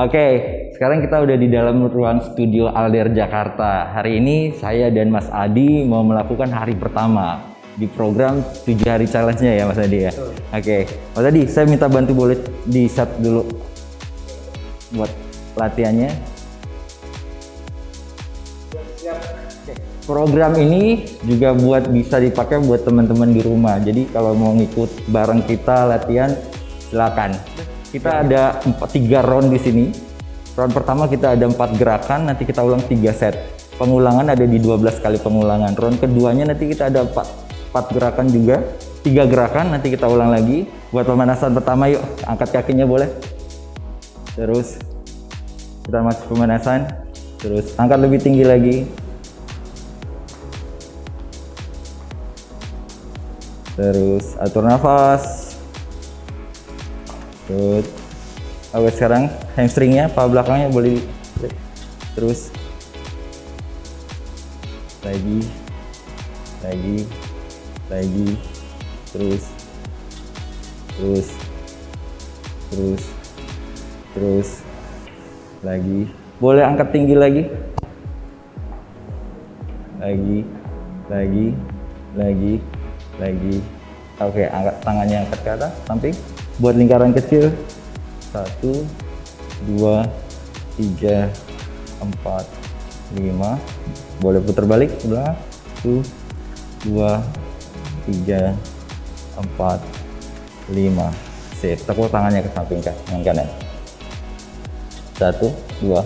Oke, sekarang kita udah di dalam ruang studio Alder Jakarta. Hari ini saya dan Mas Adi mau melakukan hari pertama di program 7 hari challenge-nya ya Mas Adi ya. Oke, Mas Adi saya minta bantu boleh di set dulu buat latihannya. Program ini juga bisa dipakai buat teman-teman di rumah. Jadi kalau mau ngikut bareng kita latihan silakan. Kita ada 3 round di sini. Round pertama kita ada 4 gerakan, nanti kita ulang 3 set. Pengulangan ada di 12 kali pengulangan. Round keduanya nanti kita ada 4 gerakan juga, 3 gerakan, nanti kita ulang lagi. Buat pemanasan pertama yuk, angkat kakinya boleh. Terus kita masuk pemanasan, terus angkat lebih tinggi lagi. Terus atur nafas. Good. Oke, sekarang hamstringnya, paha belakangnya boleh. Terus lagi, terus lagi. Boleh angkat tinggi lagi. Lagi. Oke, angkat tangannya, angkat ke atas samping. Buat lingkaran kecil. 1 2 3 4 5. Boleh putar balik ke belakang. 1 2 3 4 5. Sip. Tepuk tangannya ke samping yang kanan. 1 2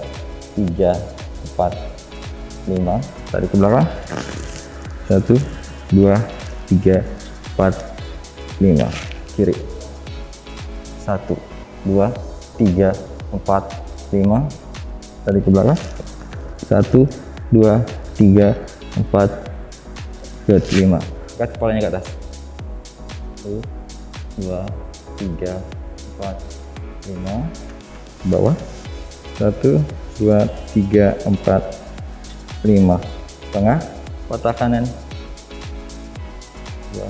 3 4 5. Tarik ke belakang. 1 2 3 4 5. Kiri. 1 2 3 4 5. Tarik ke belakang. 1 2 3 4 5. Angkat kepalanya ke atas. 1 2 3 4 5. Bawah. 1 2 3 4 5. Tengah. Patah kanan. 2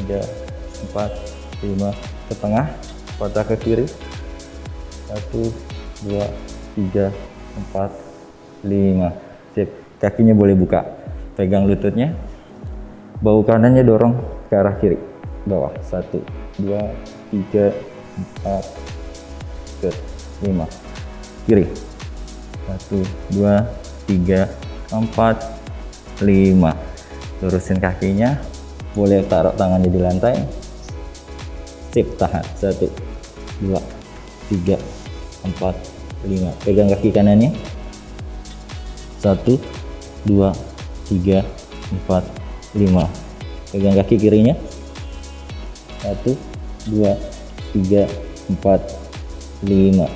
3 4 5. Ke tengah. Patah ke kiri. 1 2 3 4 5. Sip. Kakinya boleh buka, pegang lututnya, bahu kanannya dorong ke arah kiri, bawah. 1 2 3 4 5. Kiri. 1 2 3 4 5. Lurusin kakinya, boleh taruh tangannya di lantai. Sip, tahan. 1 2 3 4 5. Pegang kaki kanannya. 1 2 3 4 5. Pegang kaki kirinya. 1 2 3 4 5.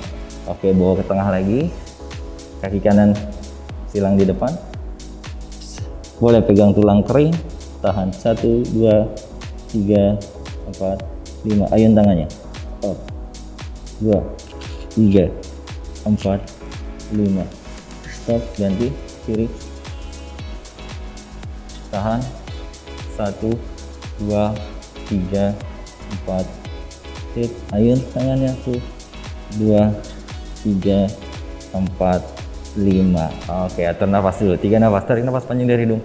Oke, bawa ke tengah lagi. Kaki kanan silang di depan. Boleh pegang tulang kering. Tahan. 1 2 3 4 5. Ayun tangannya. Up. 2 3 4 5. Stop, ganti kiri. Tahan. 1 2 3 4. Sip. Ayun tangannya. 1 2 3 4 5. Oke, atur nafas dulu. 3 nafas. Tarik nafas panjang dari hidung.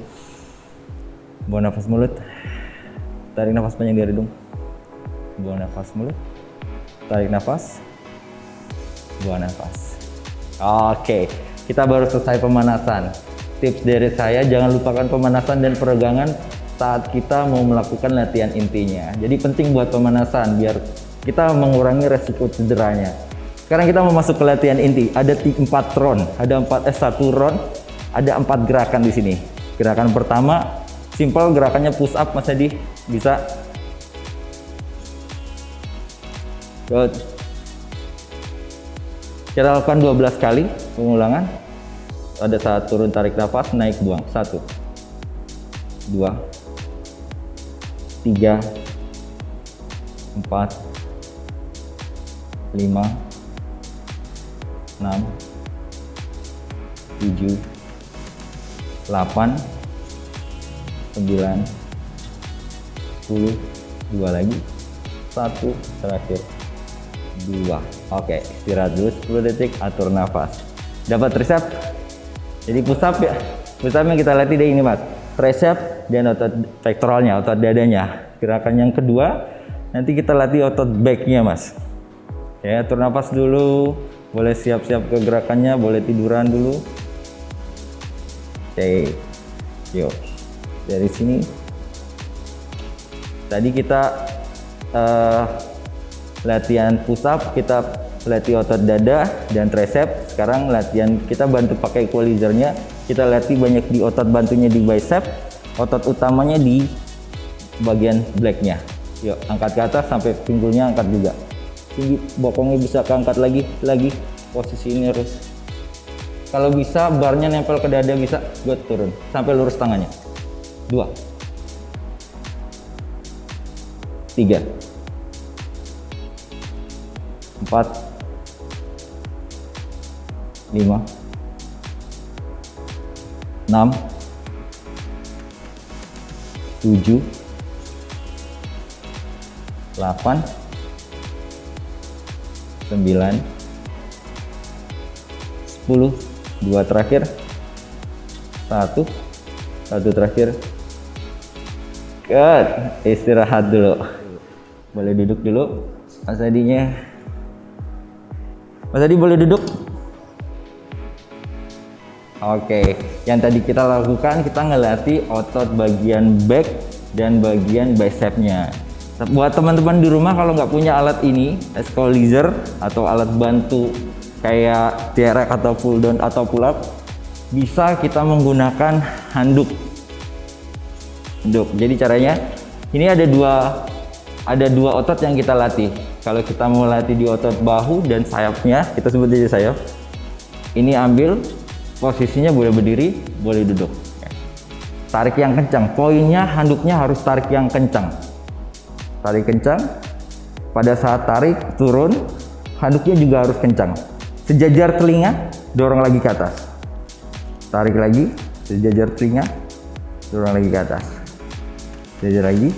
Buang nafas mulut. Tarik nafas panjang dari hidung. Buang nafas mulut. Tarik nafas. Buang nafas. Oke, kita baru selesai pemanasan. Tips dari saya, jangan lupakan pemanasan dan peregangan saat kita mau melakukan latihan intinya. Jadi penting buat pemanasan biar kita mengurangi resiko cederanya. Sekarang kita mau masuk ke latihan inti. Ada 4 round, ada 1 round, ada 4 gerakan di sini. Gerakan pertama simple, gerakannya push up, Mas Adi bisa. Good. Kita lakukan 12 kali pengulangan. Ada saat turun, tarik nafas, naik, buang. 1 2 3 4 5 6 7 8 9 10. 2 lagi. 1 terakhir. 2. Oke, istirahat dulu 10 detik, atur nafas. Dapat resep? Jadi push up ya. Push up yang kita latih deh ini mas, tricep dan otot pectoralnya, otot dadanya. Gerakan yang kedua nanti kita latih otot backnya mas. Ya, atur nafas dulu, boleh siap-siap ke gerakannya, boleh tiduran dulu. Oke, yuk dari sini. Tadi kita latihan push up, kita latih otot dada dan tricep. Sekarang latihan kita bantu pakai equalizernya, kita latih banyak di otot bantunya di bicep, otot utamanya di bagian blacknya. Yuk angkat ke atas sampai pinggulnya angkat juga, tinggi, bokongnya bisa keangkat lagi posisi ini terus. Kalau bisa barnya nempel ke dada, bisa buat turun sampai lurus tangannya. 2 3 4 5 6 7 8 9 10. 2 terakhir, 1 terakhir. Good. Istirahat dulu, boleh duduk dulu Mas Adinya. Mas Adi boleh duduk. Oke, yang tadi kita lakukan, kita ngelatih otot bagian back dan bagian bicepnya. Buat teman-teman di rumah kalau nggak punya alat ini, equalizer atau alat bantu kayak TRX atau pull down atau pull up, bisa kita menggunakan handuk. Jadi caranya, ini ada dua otot yang kita latih. Kalau kita mau latih di otot bahu dan sayapnya, kita sebut aja sayap. Ini ambil posisinya, boleh berdiri, boleh duduk. Tarik yang kencang. Poinnya handuknya harus tarik yang kencang. Tarik kencang. Pada saat tarik turun, handuknya juga harus kencang. Sejajar telinga, dorong lagi ke atas. Tarik lagi, sejajar telinga, dorong lagi ke atas. Sejajar lagi.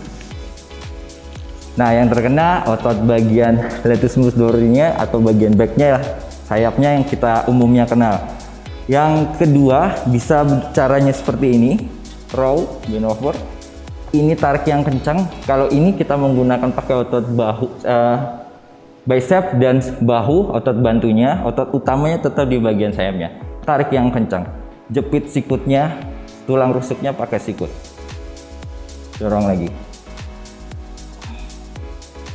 Nah, yang terkena otot bagian latissimus dorsinya atau bagian backnya lah, sayapnya yang kita umumnya kenal. Yang kedua bisa caranya seperti ini, row, bend over. Ini tarik yang kencang. Kalau ini kita menggunakan pakai otot bahu, bicep dan bahu, otot bantunya, otot utamanya tetap di bagian sayapnya. Tarik yang kencang, jepit sikutnya, tulang rusuknya pakai sikut. Dorong lagi.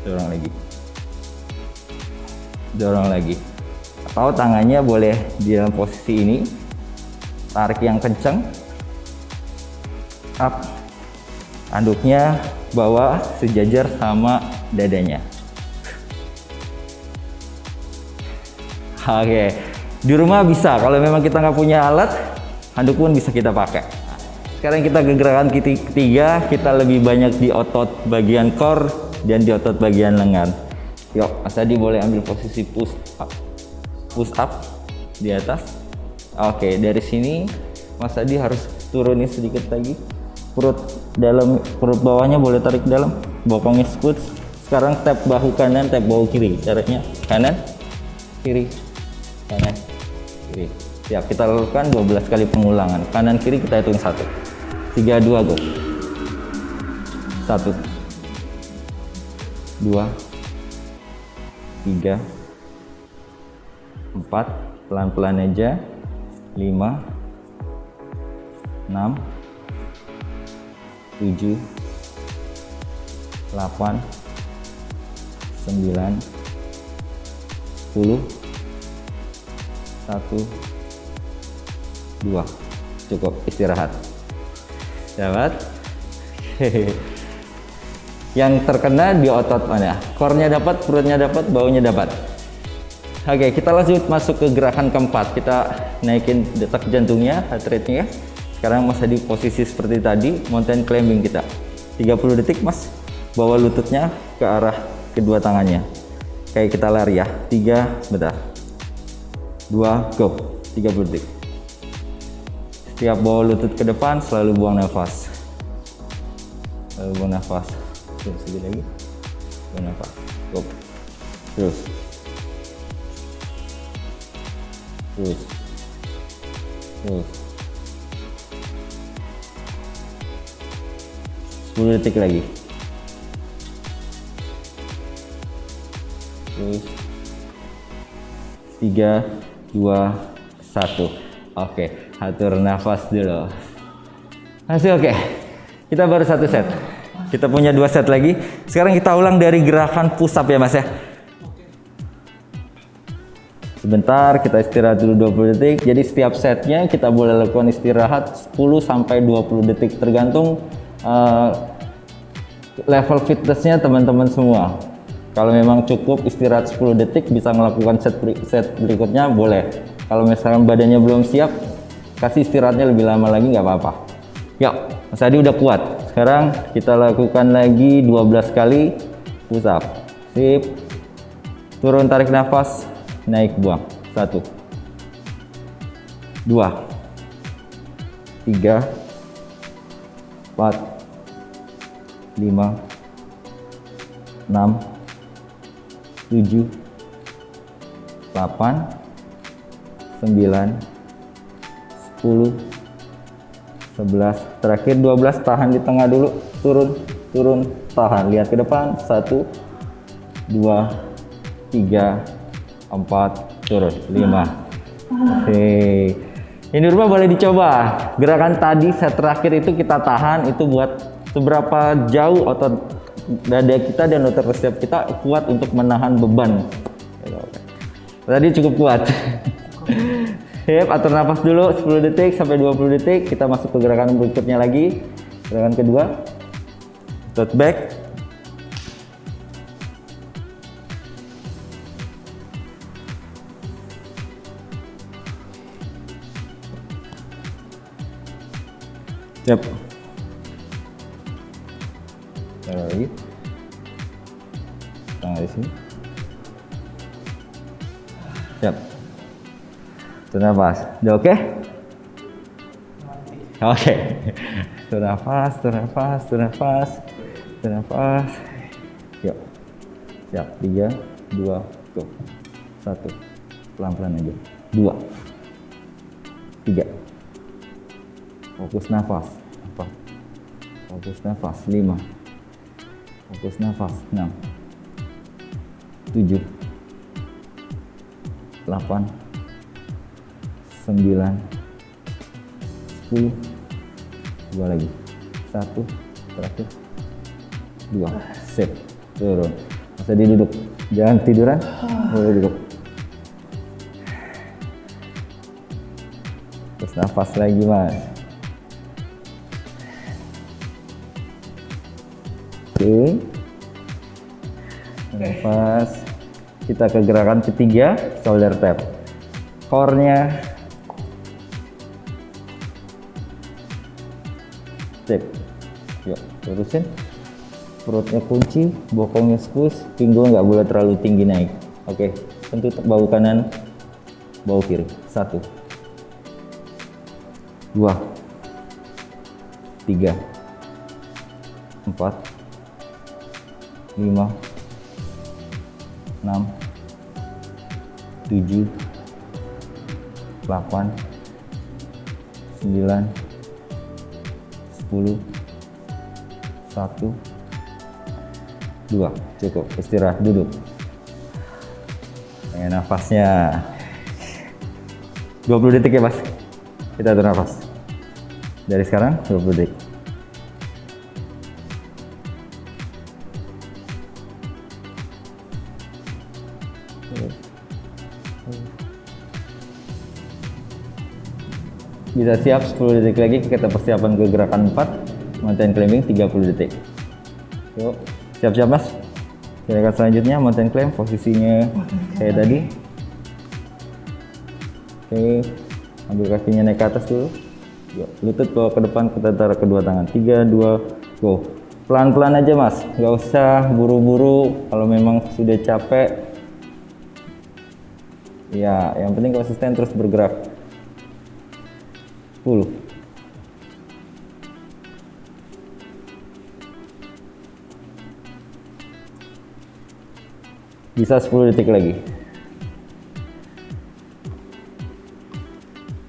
Dorong lagi. Dorong lagi. Atau tangannya boleh di dalam posisi ini, tarik yang kencang, up, handuknya bawa sejajar sama dadanya. Oke, di rumah bisa, kalau memang kita nggak punya alat, handuk pun bisa kita pakai. Sekarang kita ke gerakan ketiga, kita lebih banyak di otot bagian core dan di otot bagian lengan. Yuk, Mas Adi boleh ambil posisi push up di atas. Oke, dari sini Mas Adi harus turunin sedikit lagi. Perut bawahnya boleh tarik dalam, bokongnya squat. Sekarang tap bahu kanan, tap bahu kiri. Caranya kanan, kiri, kanan, kiri. Siap, kita lakukan 12 kali pengulangan. Kanan kiri kita hitung 1, 3, 2, go. 1, 2, 3, 4, pelan-pelan aja, 5, 6, 7, 8, 9, 10, 1, 2. Cukup, istirahat. Dapat. Yang terkena di otot mana? Core-nya dapat, perutnya dapat, baunya dapat. Oke, kita lanjut masuk ke gerakan keempat. Kita naikin detak jantungnya, heart rate-nya. Sekarang Mas Adi posisi seperti tadi, mountain climbing kita. 30 detik Mas, bawa lututnya ke arah kedua tangannya. Kayak kita lari ya. 3, bentar. 2, go. 30 detik. Setiap bawa lutut ke depan, selalu buang nafas. Selalu buang nafas. Terus sedikit lagi. Buang nafas. Go. Terus. Terus. 10 detik lagi. Terus 3, 2, 1. Oke, atur nafas dulu. Masih oke. Kita baru 1 set. Kita punya 2 set lagi. Sekarang kita ulang dari gerakan push up ya Mas ya. Sebentar, kita istirahat dulu 20 detik. Jadi setiap setnya kita boleh lakukan istirahat 10 sampai 20 detik tergantung level fitnessnya teman-teman semua. Kalau memang cukup istirahat 10 detik, bisa melakukan set berikutnya boleh. Kalau misalkan badannya belum siap, kasih istirahatnya lebih lama lagi nggak apa-apa. Yuk, Mas Adi udah kuat. Sekarang kita lakukan lagi 12 kali push up. Sip. Turun, tarik nafas, naik, buang. 1, 2, 3, 4, 5, 6, 7, 8, 9, 10, 11, terakhir 12. Tahan di tengah dulu, turun, tahan, lihat ke depan. 1, 2, 3, 4, turun, 5. Oke, ini rumah boleh dicoba. Gerakan tadi set terakhir itu kita tahan, itu buat seberapa jauh otot dada kita dan otot resep kita kuat untuk menahan beban. Tadi cukup kuat. Sip, atur nafas dulu 10 detik sampai 20 detik. Kita masuk ke gerakan berikutnya lagi. Gerakan kedua, tote back. Siap. Taruh lagi. Tangan di sini. Siap. Tuh nafas. Udah oke? Oke. Tuh nafas, tuh nafas, tuh nafas, tuh nafas. Yuk. Siap. 3, 2, go. 1. Pelan-pelan aja. 2, 3. Fokus nafas. 4. Fokus nafas. 5. Fokus nafas. 6. 7. 8. 9. 10. 2 lagi. 1. Terakhir. 2. Sip. Turun. Masa duduk. Jangan tiduran. Boleh duduk. Terus nafas lagi Mas. Oke. Nafas. Kita ke gerakan ketiga, shoulder tap. Core-nya. Sip. Yuk, terusin. Perutnya kunci, bokongnya squeeze, pinggul nggak boleh terlalu tinggi naik. Oke, tentu bahu kanan, bahu kiri. 1, 2, 3, 4, 5, 6, 7, 8, 9, 10, 1, 2. Cukup, istirahat, duduk. Pengen nafasnya 20 detik ya Mas. Kita atur nafas dari sekarang 20 detik. Bisa siap 10 detik lagi, kita persiapan ke gerakan 4, mountain climbing 30 detik. Yuk, siap-siap Mas. Gerakan selanjutnya mountain climb, posisinya kayak tadi. Oke, ambil kakinya naik ke atas dulu. Yuk, lutut bawa ke depan, kita taruh kedua tangan. 3, 2, go. Pelan-pelan aja Mas, nggak usah buru-buru. Kalau memang sudah capek, ya yang penting konsisten terus bergerak. 10. Bisa 10 detik lagi.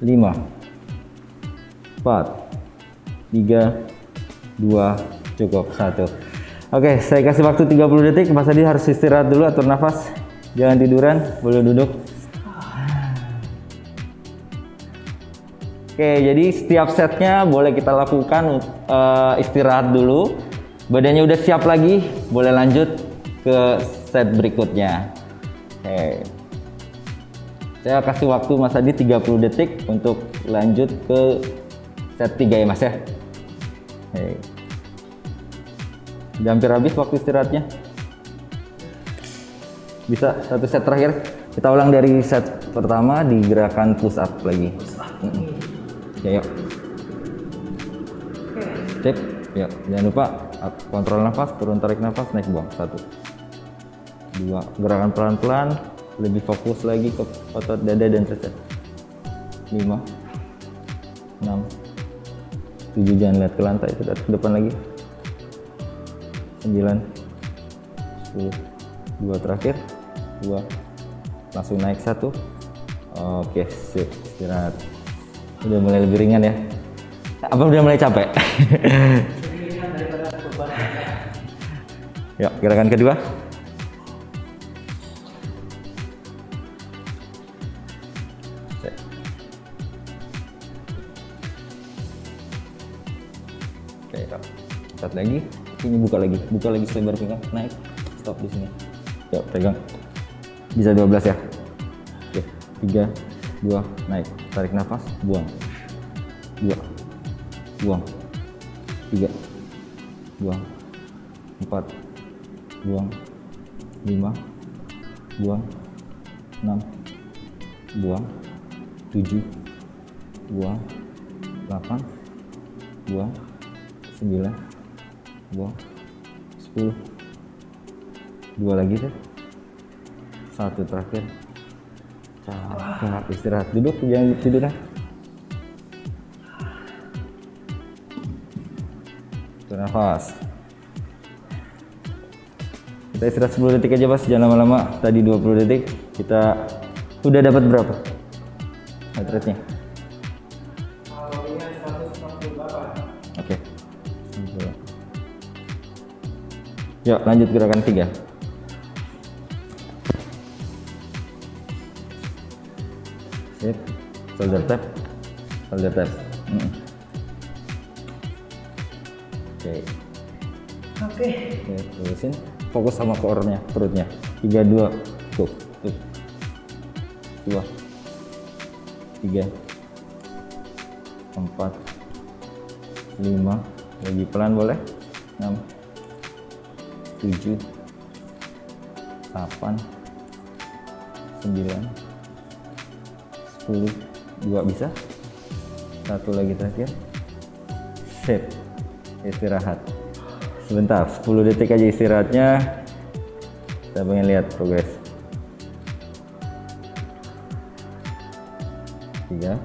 5, 4, 3, 2, cukup 1. Oke, saya kasih waktu 30 detik. Mas Adi harus istirahat dulu, atur nafas, jangan tiduran, boleh duduk. Oke, jadi setiap setnya boleh kita lakukan istirahat dulu. Badannya udah siap lagi, boleh lanjut ke set berikutnya. Oke. Saya kasih waktu Mas Adi 30 detik untuk lanjut ke set 3 ya Mas ya. Oke. Udah hampir habis waktu istirahatnya. Bisa satu set terakhir. Kita ulang dari set pertama di gerakan push up lagi. Ya, yuk. Cek. Yuk, jangan lupa kontrol nafas, turun tarik nafas, naik buang. 1, 2, gerakan pelan-pelan, lebih fokus lagi ke otot dada dan tricep. 5, 6, 7, jangan lihat ke lantai, ke depan lagi. 9, 10, 2 terakhir, 2, langsung naik 1. Oke, sip, istirahat. Udah mulai lebih ringan ya. Apa udah mulai capek? Yuk, gerakan kedua. Oke, angkat lagi. Ini buka lagi selebar pinggang, naik, stop di sini. Yuk, pegang. Bisa 12 ya. Oke, 3, 2, naik, tarik nafas, buang. 2, buang. 3, buang. 4, buang. 5, buang. 6, buang. 7, buang. 8, buang. 9, buang. 10, 2 lagi tuh. 1 terakhir. Capek, istirahat, duduk, jangan tiduran. Nafas. Kita istirahat 10 detik aja Mas, jangan lama-lama. Tadi 20 detik, kita udah dapat berapa heart rate-nya? Oke. Yuk, lanjut gerakan 3. Sip. Shoulder tap. Oke. Terusin. Fokus sama core-nya, perutnya. 3, 2, go. 2, 3, 4, 5. Lagi pelan boleh. 6, 7, 8, 9, 10, 2 bisa. 1 lagi terakhir. Sip. Istirahat sebentar, 10 detik aja istirahatnya. Kita pengen lihat progres. 3,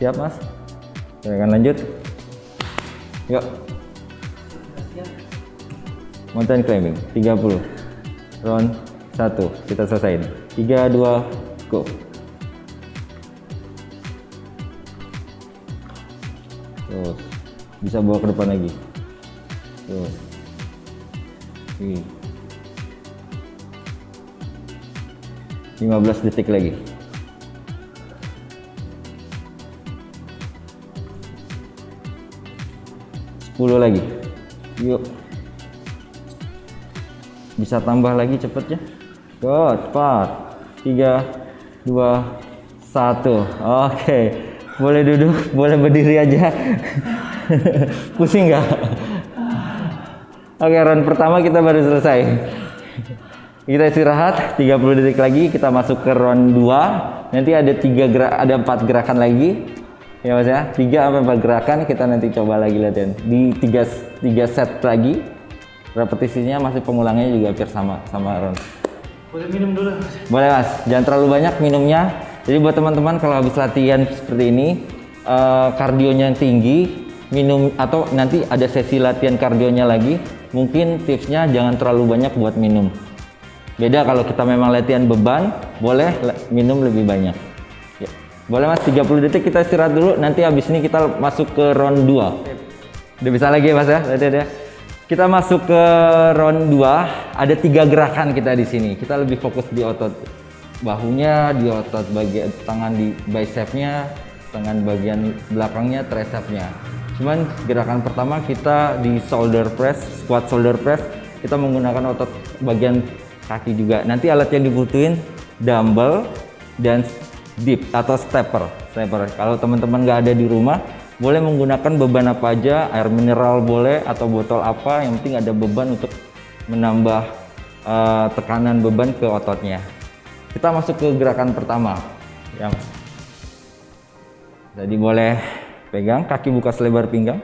siap Mas? Kita akan lanjut. Yuk, mountain climbing 30 round 1 kita selesaiin. 3, 2, go. Terus bisa bawa ke depan lagi. Tuh. 15 detik lagi. 10 lagi. Yuk. Bisa tambah lagi cepetnya. Good. 4, 3, 2, 1. Oke. Boleh duduk, boleh berdiri aja. Pusing nggak? Oke, round pertama kita baru selesai. Kita istirahat 30 detik lagi, kita masuk ke round 2. Nanti ada 4 gerakan lagi. Ya Mas ya, 3 sampai 4 gerakan kita nanti coba lagi latihan. Di 3 set lagi. Repetisinya masih pengulangnya juga hampir sama round. Boleh minum dulu Mas? Boleh Mas, jangan terlalu banyak minumnya. Jadi buat teman-teman kalau habis latihan seperti ini, kardionya yang tinggi, minum atau nanti ada sesi latihan kardionya lagi, mungkin tipsnya jangan terlalu banyak buat minum. Beda kalau kita memang latihan beban, boleh minum lebih banyak. Ya. Boleh Mas, 30 detik kita istirahat dulu. Nanti habis ini kita masuk ke round 2. Udah bisa lagi ya Mas ya? Lihat ya. Kita masuk ke round 2. Ada 3 gerakan kita di sini. Kita lebih fokus di otot bahunya, di otot bagian tangan di bicepnya, tangan bagian belakangnya, tricepnya. Cuman gerakan pertama kita di shoulder press, squat shoulder press. Kita menggunakan otot bagian kaki juga. Nanti alat yang dibutuhin dumbbell dan dip atau stepper. Kalau teman-teman nggak ada di rumah, boleh menggunakan beban apa aja, air mineral boleh atau botol apa, yang penting ada beban untuk menambah tekanan beban ke ototnya. Kita masuk ke gerakan pertama. Yang tadi boleh pegang, kaki buka selebar pinggang.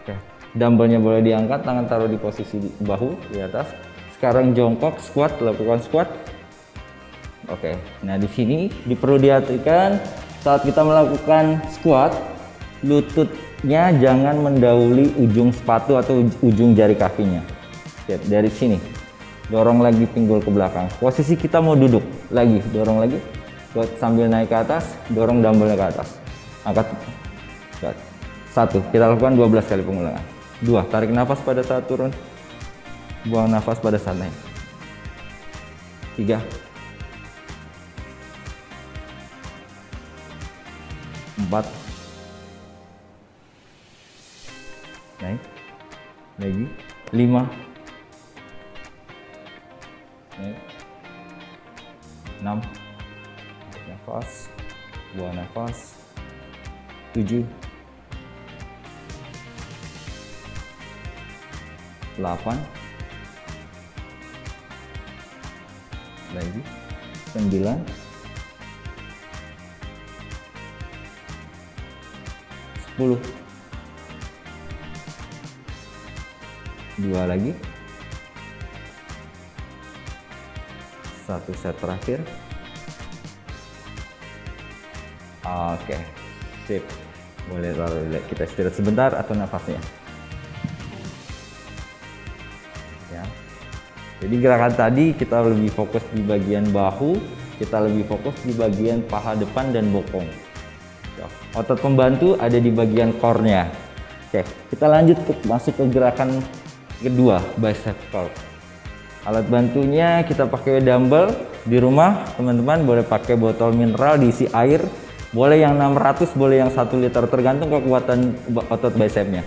Oke. Dumbbellnya boleh diangkat, tangan taruh di posisi bahu di atas. Sekarang jongkok, squat, lakukan squat. Oke, nah di sini perlu diperhatikan saat kita melakukan squat, lututnya jangan mendahului ujung sepatu atau ujung jari kakinya. Oke, dari sini dorong lagi pinggul ke belakang. Posisi kita mau duduk lagi, dorong lagi, sambil naik ke atas, dorong dumbbellnya ke atas, angkat. 1, kita lakukan 12 kali pengulangan. 2, tarik nafas pada saat turun, buang nafas pada saat naik. 3, 4, naik lagi, 5, naik, 6, nafas, buang nafas, 7, 8, lagi, 9, 10, 2 lagi, 1 set terakhir. Oke, sip. Boleh taruh, kita istirahat sebentar atau nafasnya. Ya. Jadi gerakan tadi kita lebih fokus di bagian bahu, kita lebih fokus di bagian paha depan dan bokong. Otot pembantu ada di bagian core-nya. Oke, kita lanjut masuk ke gerakan kedua, bicep curl. Alat bantunya kita pakai dumbbell. Di rumah teman-teman boleh pakai botol mineral diisi air, boleh yang 600, boleh yang 1 liter, tergantung kekuatan otot bicepnya.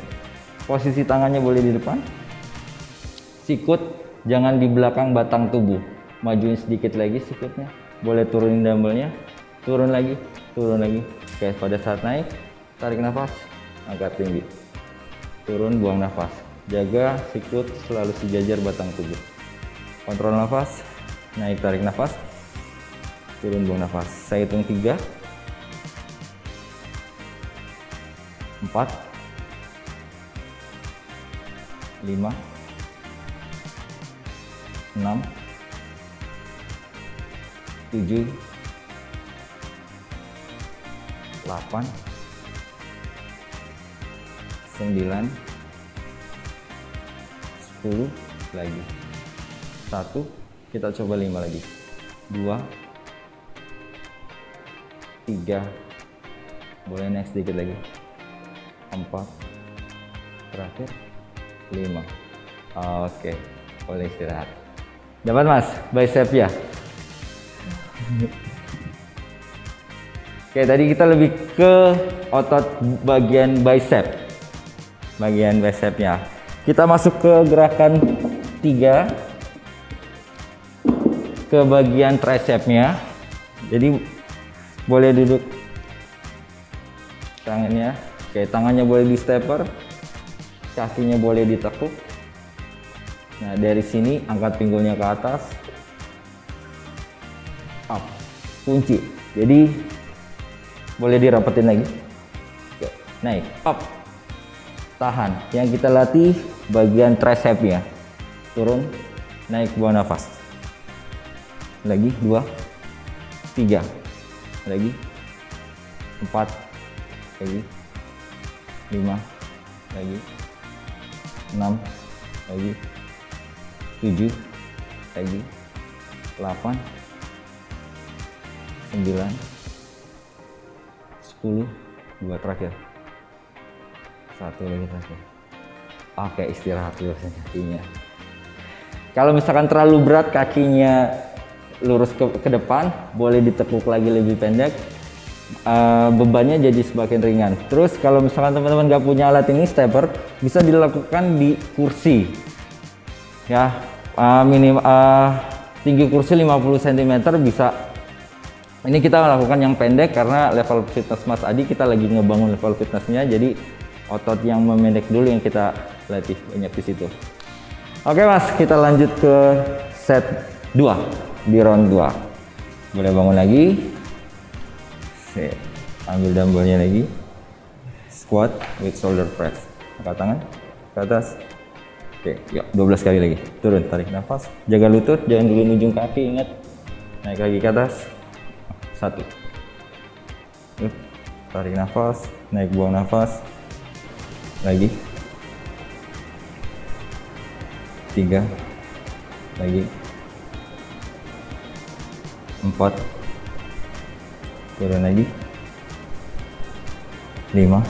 Posisi tangannya boleh di depan, sikut jangan di belakang batang tubuh, majuin sedikit lagi sikutnya, boleh turunin dumbbellnya, turun lagi. Oke, pada saat naik tarik nafas, angkat tinggi, turun, buang nafas, jaga sikut selalu sejajar batang tubuh, kontrol nafas, naik, tarik nafas, turun, buang nafas. Saya hitung 3, 4, 5, 6, 7, 8, 9, 10 lagi. 1, kita coba 5 lagi. 2, 3, boleh naik sedikit lagi. 4, terakhir 5. Oke, boleh istirahat. Dapat Mas bicep ya? Oke, tadi kita lebih ke otot bagian bicep. Bagian bicepnya. Kita masuk ke gerakan 3. Ke bagian tricepnya. Jadi boleh duduk tangannya. Oke, tangannya boleh di stepper. Kakinya boleh ditekuk. Nah, dari sini angkat pinggulnya ke atas. Up. Kunci. Jadi boleh dirapetin lagi. Oke, naik, up, tahan. Yang kita latih bagian tricepnya. Turun, naik, buang nafas. Lagi 2, 3, lagi 4, lagi 5, lagi 6, lagi 7, lagi 8, 9, 10, 2 terakhir, 1 lagi terakhir. Oke, istirahat dulu kakinya. Kalau misalkan terlalu berat kakinya lurus ke depan, boleh ditekuk lagi lebih pendek, bebannya jadi semakin ringan. Terus kalau misalkan teman-teman gak punya alat ini stepper, bisa dilakukan di kursi ya, tinggi kursi 50 cm bisa. Ini kita lakukan yang pendek karena level fitness Mas Adi, kita lagi ngebangun level fitnessnya, jadi otot yang memendek dulu yang kita latih banyak di situ. Oke Mas, kita lanjut ke set 2 di round 2. Boleh bangun lagi. Ambil dumbbellnya lagi. Squat with shoulder press. Angkat tangan ke atas. Oke, yuk 12 kali lagi. Turun, tarik nafas. Jaga lutut, jangan dulu ujung kaki, ingat. Naik lagi ke atas. 1. Tarik nafas, naik buang nafas. Lagi. 3. Lagi. 4. Turun lagi. 5.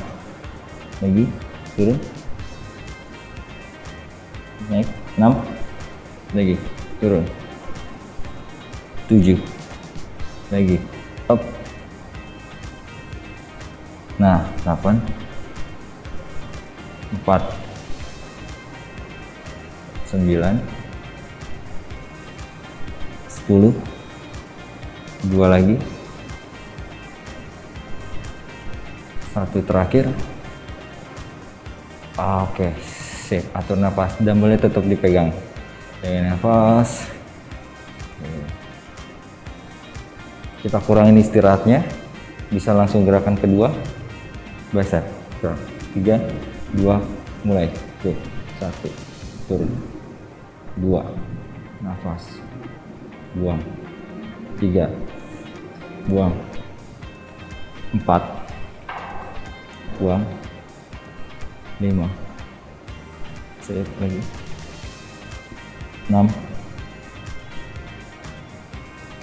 Lagi. Turun. Naik. 6. Lagi. Turun. 7. Lagi. Up. Nah, 8. 4. 9. 10. 2 lagi. 1 terakhir. Oke, sip. Atur nafas, dumbbellnya tetap dipegang. Tarik nafas. Kita kurangin istirahatnya. Bisa langsung gerakan kedua. Bicep. 3, 2, mulai. Tuh, 1. Turun. 2. Nafas. Buang. 3. Buang. 4. Buang. 5. Sip lagi. 6.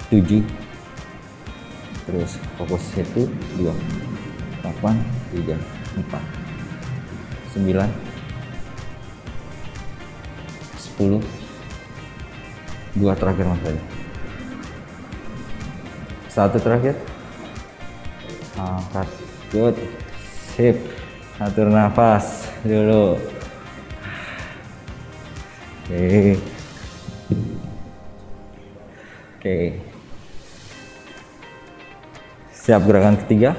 7. Terus fokus itu 2. 8. 3. 4. 9. 10. 2 terakhir Mas tadi. 1 terakhir. Angkat. Good. Sip. Atur nafas dulu. Oke. Oke. Siap gerakan ketiga.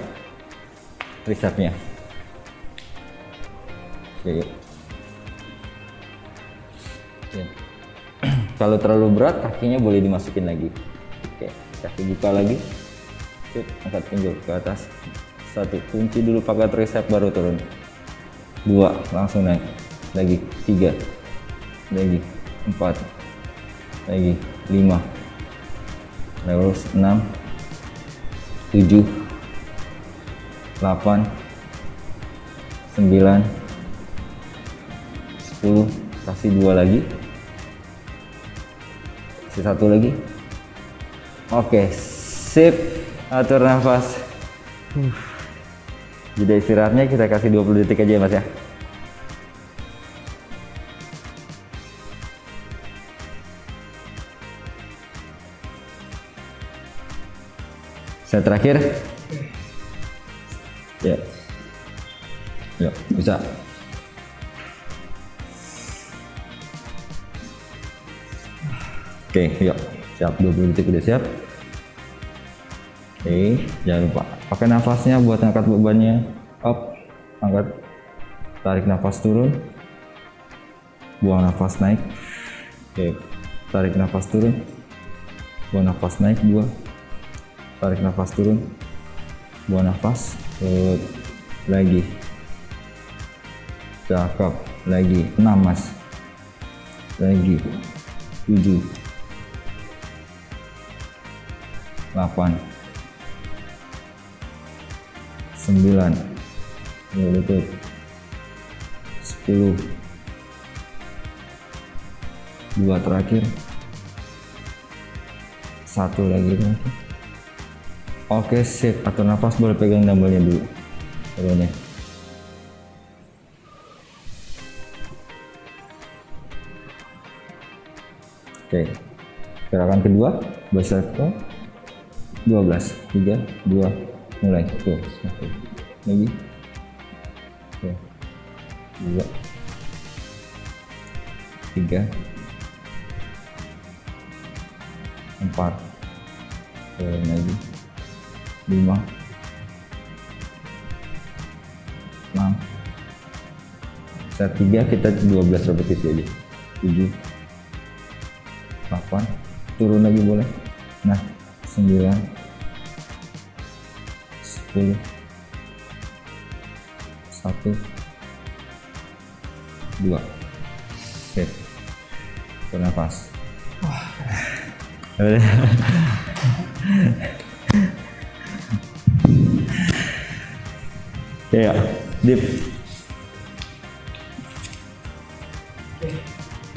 Tricepnya. Oke. Oke. Kalau terlalu berat, kakinya boleh dimasukin lagi. Oke, kaki buka lagi. Oke, angkat pinggul ke atas. 1, kunci dulu pakai tricep baru turun. 2, langsung naik. Lagi 3. Lagi 4. Lagi 5. Terus 6. 7. 8. 9. 10. Kasih 2 lagi. Kasih 1 lagi. Oke, sip. Atur nafas. Jeda istirahatnya kita kasih 20 detik aja ya Mas ya. Set terakhir. Ya. Yuk, bisa. Oke, yuk. Siap, 20 detik udah siap. Oke, jangan lupa pakai nafasnya buat angkat bebannya. Up, angkat, tarik nafas turun, buang nafas naik. Oke, tarik nafas turun, buang nafas naik. 2, tarik nafas turun, buang nafas. Good. Lagi, cakep. Lagi 6 Mas. Lagi 7, 8, 9, lutut, 10, 2 terakhir, 1 lagi. Oke, sip. Atur nafas, boleh pegang dumbbellnya dulu. Turunnya. Oke. Gerakan kedua, bicep curl. 12, 3, 2, mulai. Tuh, satu. Lagi. Oke. 2, 3, 4. Turun lagi. 5, 6. Set 3 kita 12 repetisi aja. 7, 8. Turun lagi boleh. Nah, 9, 10, 1, 2. Sip. Bernafas. Ya, dip.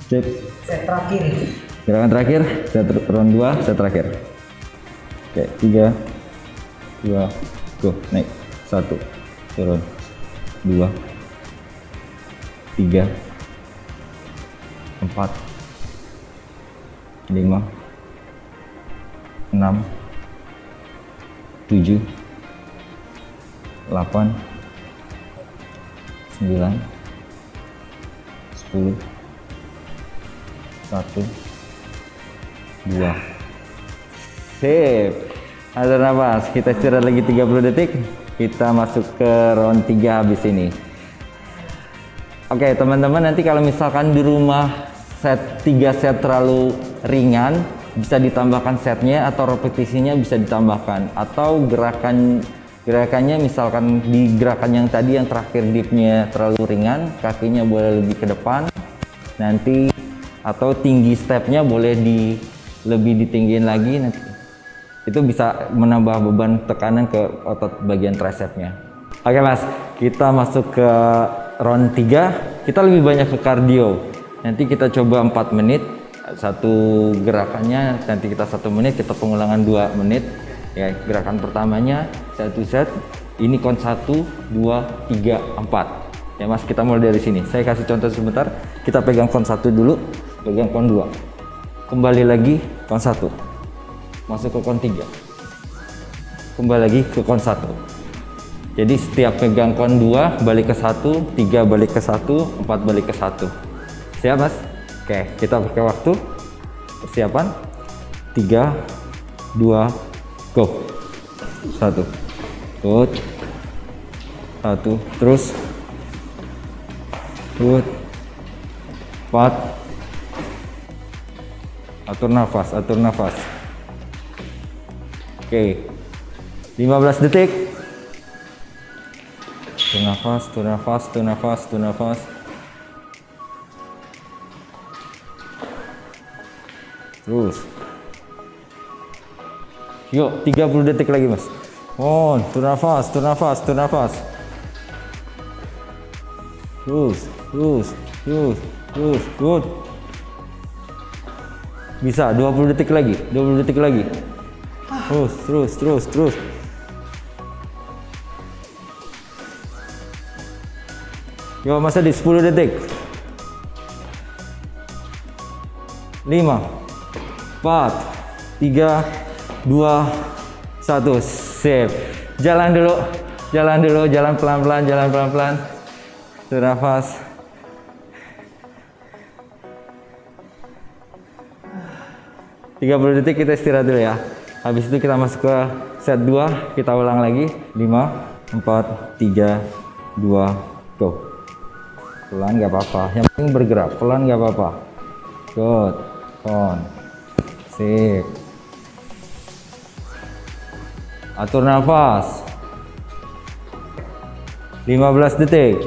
Sip. Set terakhir. Gerakan terakhir, set round 2, set terakhir. Oke, 3, 2, go, naik. 1, turun. 2, 3, 4, 5, 6, 7, 8, 9, 10, 1, 2. Sip. Atur nafas. Kita istirahat lagi 30 detik. Kita masuk ke round 3 habis ini. Oke, teman-teman, nanti kalau misalkan di rumah 3 set terlalu ringan, bisa ditambahkan setnya atau repetisinya bisa ditambahkan, atau gerakannya misalkan di gerakan yang tadi yang terakhir dipnya terlalu ringan, kakinya boleh lebih ke depan nanti, atau tinggi stepnya boleh lebih ditinggiin lagi, nanti itu bisa menambah beban tekanan ke otot bagian tricepnya. Oke mas, kita masuk ke round 3. Kita lebih banyak ke cardio. Nanti kita coba 4 menit satu gerakannya, nanti kita 1 menit, kita pengulangan 2 menit ya. Gerakan pertamanya 1 set, ini count 1, 2, 3, 4 ya mas. Kita mulai dari sini, saya kasih contoh sebentar. Kita pegang count 1 dulu, pegang count 2, kembali lagi count 1, masuk ke count 3, kembali lagi ke count 1. Jadi setiap pegang count 2 balik ke 1, 3 balik ke 1, 4 balik ke 1. Siap mas? Oke, kita pakai waktu. Persiapan 3, 2, go. 1, good. 1, terus good. 4. Atur nafas, atur nafas. Oke, 15 detik. Atur nafas, atur nafas, atur nafas, atur nafas. Terus. Yuk, 30 detik lagi mas. On, atur nafas, atur nafas, atur nafas. Terus, terus, terus, terus, good. Bisa, 20 detik lagi, 20 detik lagi. Terus, terus, terus, terus. Yuk mas Adi, 10 detik. 5, 4, 3, 2, 1. Sip. Jalan dulu, jalan dulu, jalan pelan-pelan, jalan pelan-pelan. Nafas. Tiga 30 detik kita istirahat dulu ya. Habis itu kita masuk ke set 2, kita ulang lagi. 5, 4, 3, 2, go. Pelan nggak apa-apa, yang penting bergerak. Pelan nggak apa-apa. Good. On. Sip. Atur nafas. 15 detik.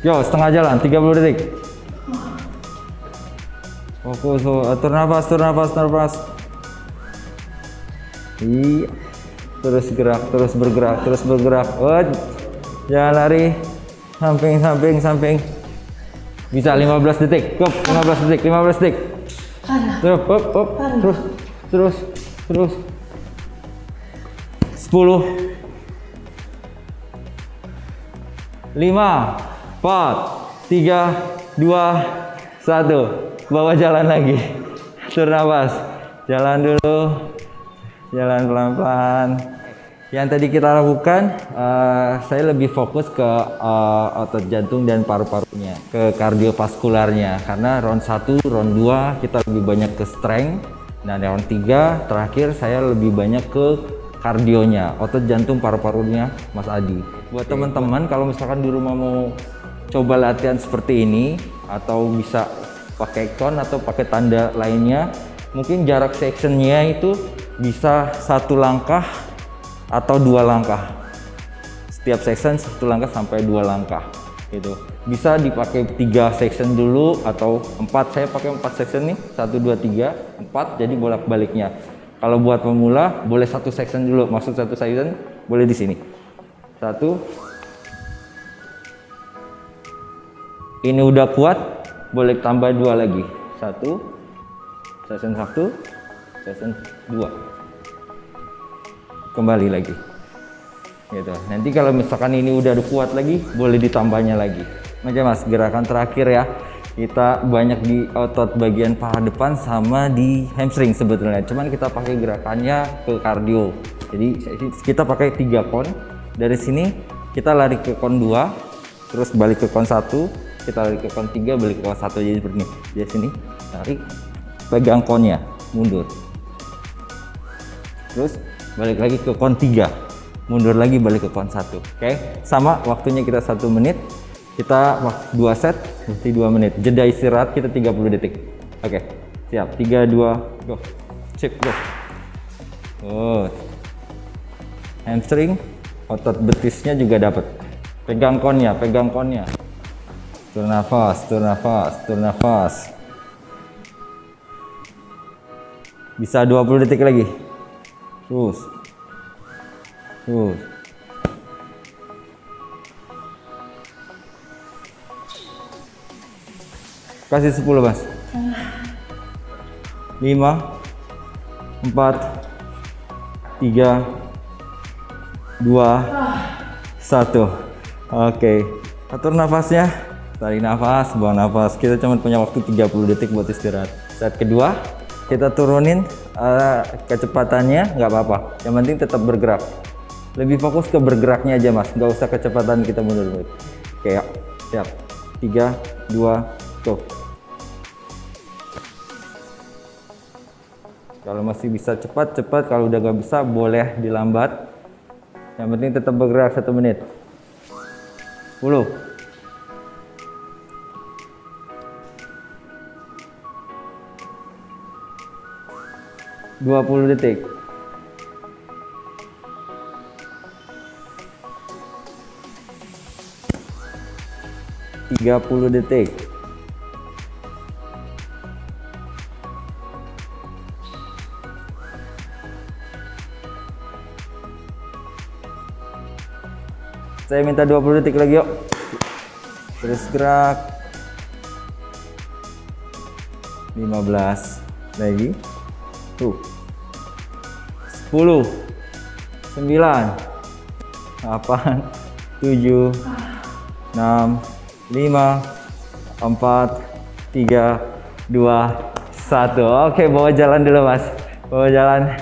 Yo, setengah jalan, 30 detik. Fokus, atur nafas, atur nafas, atur nafas. Iya. Terus gerak, terus bergerak, terus bergerak. Jangan lari. Samping. Bisa 15 detik. Go, 15 detik. Terus, up. Terus. 10. 5, 4, 3, 2, 1. Bawa jalan lagi. Atur nafas. Jalan dulu. Jalan pelan-pelan. Yang tadi kita lakukan, saya lebih fokus ke otot jantung dan paru-parunya, ke kardiovaskularnya. Karena round 1, round 2 kita lebih banyak ke strength. Nah, round 3 terakhir saya lebih banyak ke kardionya, otot jantung paru-parunya Mas Adi. Buat teman-teman kalau misalkan di rumah mau coba latihan seperti ini, atau bisa pakai con atau pakai tanda lainnya, mungkin jarak sectionnya itu bisa 1 langkah atau 2 langkah. Setiap section 1 langkah sampai 2 langkah gitu. Bisa dipakai 3 section dulu atau 4. Saya pakai 4 section nih, 1 2 3 4, jadi bolak-baliknya. Kalau buat pemula boleh 1 section dulu. Maksud 1 section boleh di sini. 1. Ini udah kuat, boleh tambah 2 lagi. 1 section 1, section 2. Kembali lagi gitu. Nanti kalau misalkan ini udah kuat lagi, boleh ditambahnya lagi. Oke Mas, gerakan terakhir ya, kita banyak di otot bagian paha depan sama di hamstring sebetulnya, cuman kita pakai gerakannya ke kardio. Jadi kita pakai 3 kon. Dari sini kita lari ke kon 2, terus balik ke kon 1, kita lari ke kon 3, balik ke kon 1. Jadi seperti ini. Di sini tarik, pegang konnya, mundur, terus balik lagi ke kon 3, mundur lagi, balik ke kon 1. Oke, sama waktunya kita 1 menit, kita 2 set mesti 2 menit, jeda istirahat kita 30 detik. Oke, siap, 3 2 go, sip, go. Hamstring, otot betisnya juga dapat. Pegang konnya. Tur nafas. Bisa 20 detik lagi. Terus. Kasih 10 Mas. 5, 4, 3, 2, 1. Oke, atur nafasnya. Tarik nafas, buang nafas. Kita cuma punya waktu 30 detik buat istirahat. Set kedua, kita turunin kecepatannya, nggak apa-apa. Yang penting tetap bergerak. Lebih fokus ke bergeraknya aja Mas, nggak usah kecepatan kita mundur. Oke, yuk. Siap. 3, 2, go. Kalau masih bisa cepat. Kalau udah nggak bisa boleh dilambat. Yang penting tetap bergerak 1 menit. 10. 20 detik. 30 detik. 20 detik lagi yuk. Terus gerak. 15 lagi. Tuh. 10 9 8 7 6 5 4 3 2 1. Oke, bawa jalan dulu Mas. Bawa jalan.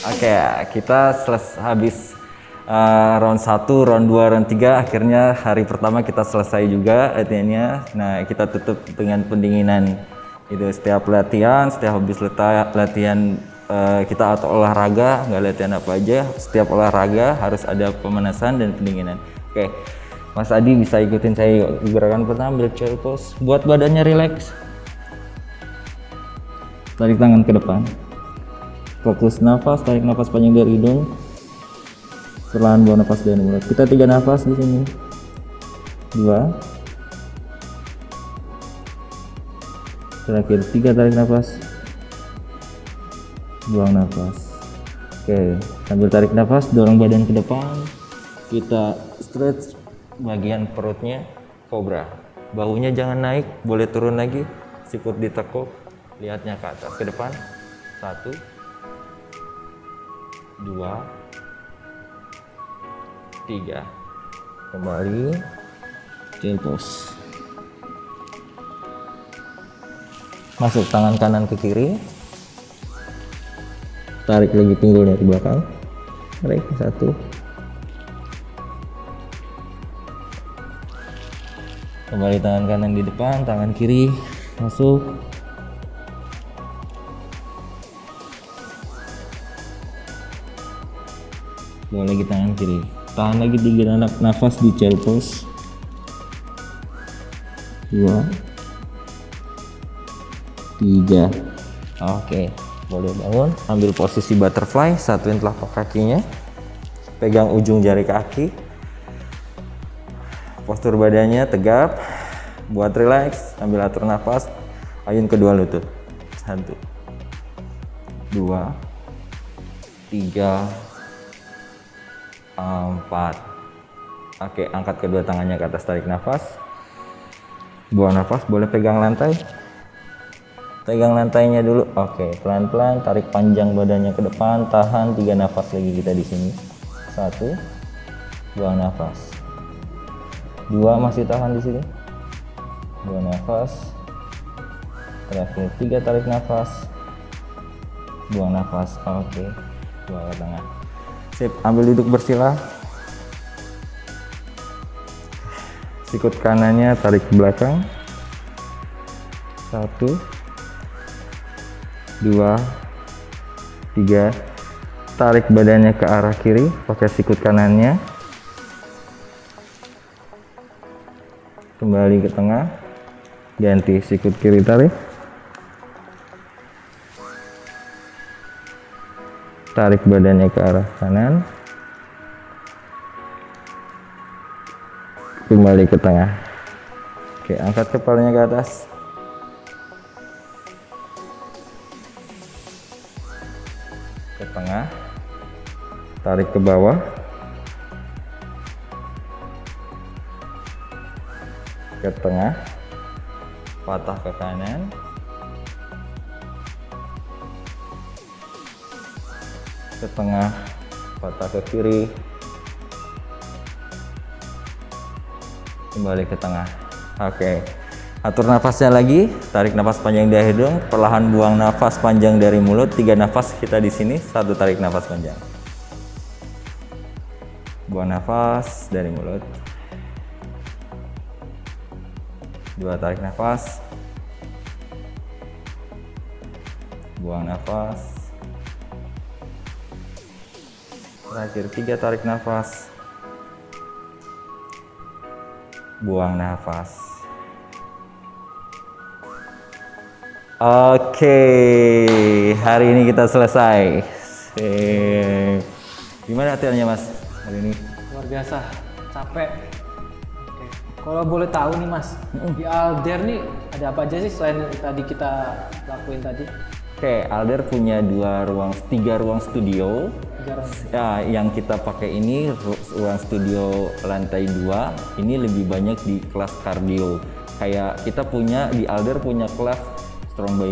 Oke, kita habis round 1, round 2, round 3. Akhirnya hari pertama kita selesai juga latihannya. Nah, kita tutup dengan pendinginan. Itu setiap latihan, setiap habis latihan kita atau olahraga, nggak latihan apa aja, setiap olahraga harus ada pemanasan dan pendinginan. Oke, Mas Adi bisa ikutin saya yuk. Gerakan pertama, ambil chair pose, buat badannya rileks. Tarik tangan ke depan, fokus nafas, tarik nafas panjang dari hidung, perlahan buang nafas dari mulut. Kita 3 nafas di sini, 2, terakhir 3, tarik nafas, buang nafas. Oke, sambil tarik nafas, dorong badan ke depan. Kita stretch bagian perutnya, cobra. Bahunya jangan naik, boleh turun lagi. Sikut ditekuk, lihatnya ke atas, ke depan. 1, 2, 3. Kembali, chill pose. Masuk tangan kanan ke kiri. Tarik lagi pinggulnya ke belakang. Tarik 1. Kembali tangan kanan di depan, tangan kiri masuk. Bawa lagi tangan kiri. Tahan lagi 3 nafas di chair pose. 2, 3. Oke, boleh bangun, ambil posisi butterfly, satuin telapak kakinya, pegang ujung jari kaki, postur badannya tegap, buat relax, ambil atur nafas, ayun kedua lutut. 1, 2, 3, 4. Oke, angkat kedua tangannya ke atas, tarik nafas, buang nafas, boleh pegang lantai. Pegang lantainya dulu. Oke, pelan-pelan tarik panjang badannya ke depan, tahan 3 nafas lagi kita di sini. 1, buang nafas. 2, masih tahan di sini. Buang nafas. Terakhir 3, tarik nafas. Buang nafas. Oke, bawa ke tengah. Sip, ambil duduk bersila. Sikut kanannya tarik ke belakang. 1, 2, 3. Tarik badannya ke arah kiri pakai sikut kanannya. Kembali ke tengah. Ganti sikut kiri, tarik. Tarik badannya ke arah kanan. Kembali ke tengah. Oke, angkat kepalanya ke atas. Ke tengah, tarik ke bawah, ke tengah, patah ke kanan, ke tengah, patah ke kiri, kembali ke tengah. Oke, atur nafasnya lagi, tarik nafas panjang dari hidung, perlahan buang nafas panjang dari mulut. 3 nafas kita di sini, 1 tarik nafas panjang. Buang nafas dari mulut. 2 tarik nafas. Buang nafas. Terakhir 3 tarik nafas. Buang nafas. Oke, hari ini kita selesai. Gimana latihannya Mas hari ini? Luar biasa, capek. Oke. Kalau boleh tahu nih Mas, di Alder nih ada apa aja sih selain tadi kita lakuin tadi? Oke, Alder punya 3 ruang studio. Ya, yang kita pakai ini ruang studio lantai 2. Ini lebih banyak di kelas kardio. Kayak kita punya di Alder punya kelas Strong by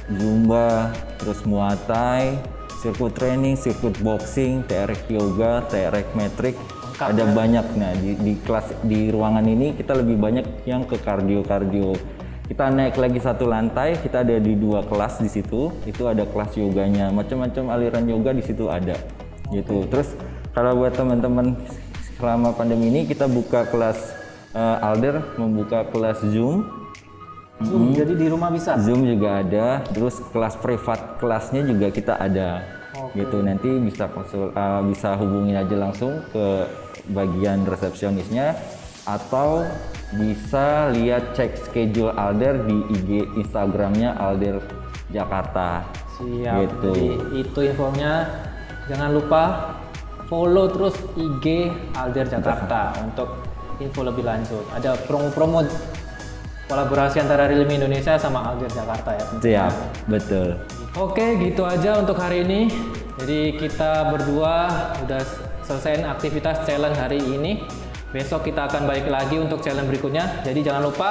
Zumba, terus Muay Thai, sirkuit training, sirkuit boxing, TRX yoga, TRX metric, ada banyak. Nah di kelas di ruangan ini kita lebih banyak yang ke kardio. Kita naik lagi 1 lantai, kita ada di 2 kelas di situ. Itu ada kelas yoganya, macam-macam aliran yoga di situ ada. Gitu. Terus kalau buat teman-teman selama pandemi ini kita buka kelas Alder membuka kelas Zoom. Jadi di rumah bisa? Zoom juga ada, terus kelas privat kelasnya juga kita ada. Gitu, nanti bisa bisa hubungin aja langsung ke bagian resepsionisnya atau bisa lihat cek schedule Alder di IG Instagramnya Alder Jakarta. Siap. Gitu. Jadi itu infonya. Jangan lupa follow terus IG Alder Jakarta untuk info lebih lanjut. Ada promo-promo kolaborasi antara Realme Indonesia sama Alder Jakarta ya. Siap, betul. Oke, gitu aja untuk hari ini. Jadi kita berdua udah selesai aktivitas challenge hari ini. Besok kita akan balik lagi untuk challenge berikutnya. Jadi jangan lupa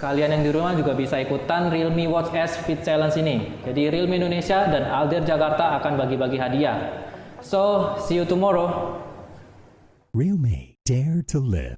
kalian yang di rumah juga bisa ikutan Realme Watch S Fit Challenge ini. Jadi Realme Indonesia dan Alder Jakarta akan bagi-bagi hadiah. So, see you tomorrow. Realme, dare to live.